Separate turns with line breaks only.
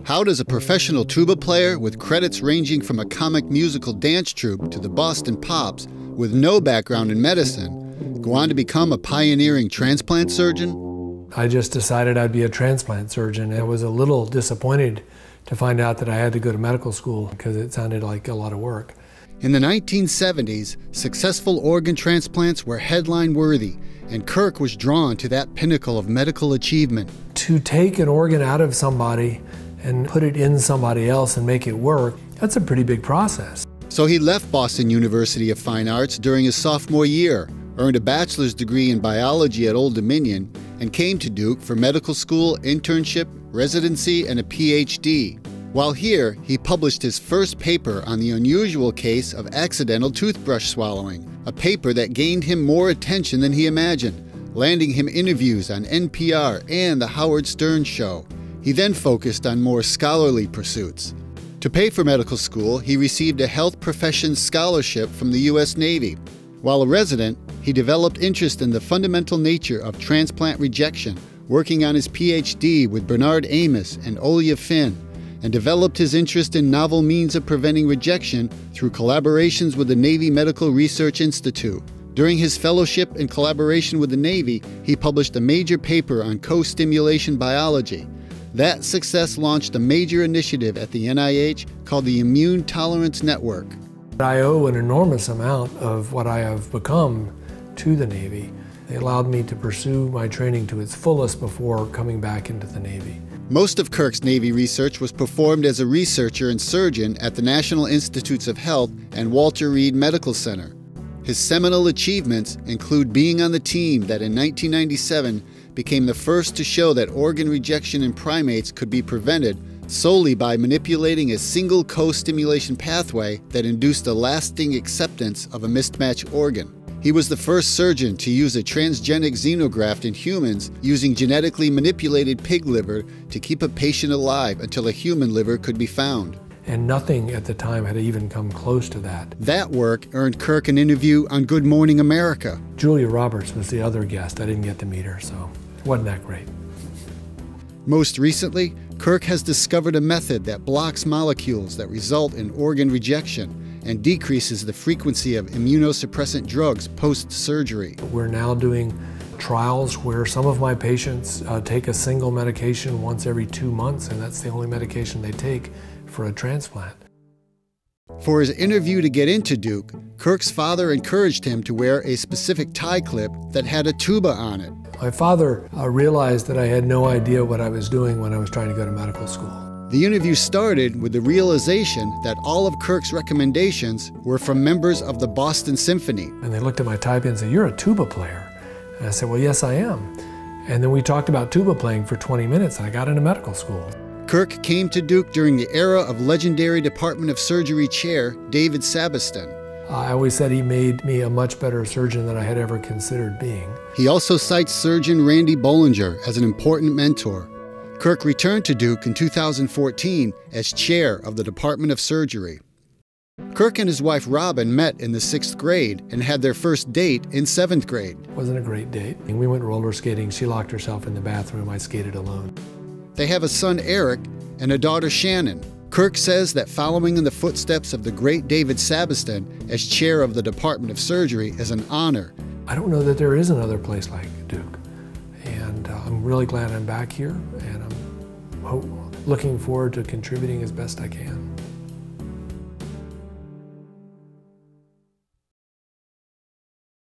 How does a professional tuba player with credits ranging from a comic musical dance troupe to the Boston Pops with no background in medicine go on to become a pioneering transplant surgeon?
I just decided I'd be a transplant surgeon. I was a little disappointed to find out that I had to go to medical school because it sounded like a lot of work.
In the 1970s, successful organ transplants were headline-worthy, and Kirk was drawn to that pinnacle of medical achievement.
To take an organ out of somebody and put it in somebody else and make it work, that's a pretty big process.
So he left Boston University of Fine Arts during his sophomore year, earned a bachelor's degree in biology at Old Dominion, and came to Duke for medical school, internship, residency, and a PhD. While here, he published his first paper on the unusual case of accidental toothbrush swallowing, a paper that gained him more attention than he imagined, landing him interviews on NPR and The Howard Stern Show. He then focused on more scholarly pursuits. To pay for medical school, he received a health professions scholarship from the U.S. Navy. While a resident, he developed interest in the fundamental nature of transplant rejection, working on his PhD with Bernard Amos and Olya Finn, and developed his interest in novel means of preventing rejection through collaborations with the Navy Medical Research Institute. During his fellowship and collaboration with the Navy, he published a major paper on co-stimulation biology. That success launched a major initiative at the NIH called the Immune Tolerance Network.
I owe an enormous amount of what I have become to the Navy. They allowed me to pursue my training to its fullest before coming back into the Navy.
Most of Kirk's Navy research was performed as a researcher and surgeon at the National Institutes of Health and Walter Reed Medical Center. His seminal achievements include being on the team that in 1997 became the first to show that organ rejection in primates could be prevented solely by manipulating a single co-stimulation pathway that induced a lasting acceptance of a mismatched organ. He was the first surgeon to use a transgenic xenograft in humans using genetically manipulated pig liver to keep a patient alive until a human liver could be found.
And nothing at the time had even come close to that.
That work earned Kirk an interview on Good Morning America.
Julia Roberts was the other guest. I didn't get to meet her, so it wasn't that great.
Most recently, Kirk has discovered a method that blocks molecules that result in organ rejection and decreases the frequency of immunosuppressant drugs post-surgery.
We're now doing trials where some of my patients take a single medication once every 2 months, and that's the only medication they take for a transplant.
For his interview to get into Duke, Kirk's father encouraged him to wear a specific tie clip that had a tuba on it.
My father realized that I had no idea what I was doing when I was trying to go to medical school.
The interview started with the realization that all of Kirk's recommendations were from members of the Boston Symphony.
And they looked at my type and said, "You're a tuba player." And I said, "Well, yes, I am." And then we talked about tuba playing for 20 minutes, and I got into medical school.
Kirk came to Duke during the era of legendary Department of Surgery chair David Sabiston.
I always said he made me a much better surgeon than I had ever considered being.
He also cites surgeon Randy Bollinger as an important mentor. Kirk returned to Duke in 2014 as chair of the Department of Surgery. Kirk and his wife Robin met in the 6th grade and had their first date in 7th grade.
It wasn't a great date. We went roller skating. She locked herself in the bathroom. I skated alone.
They have a son, Eric, and a daughter, Shannon. Kirk says that following in the footsteps of the great David Sabiston as chair of the Department of Surgery is an honor.
I don't know that there is another place like Duke. And I'm really glad I'm back here, and I'm looking forward to contributing as best I can.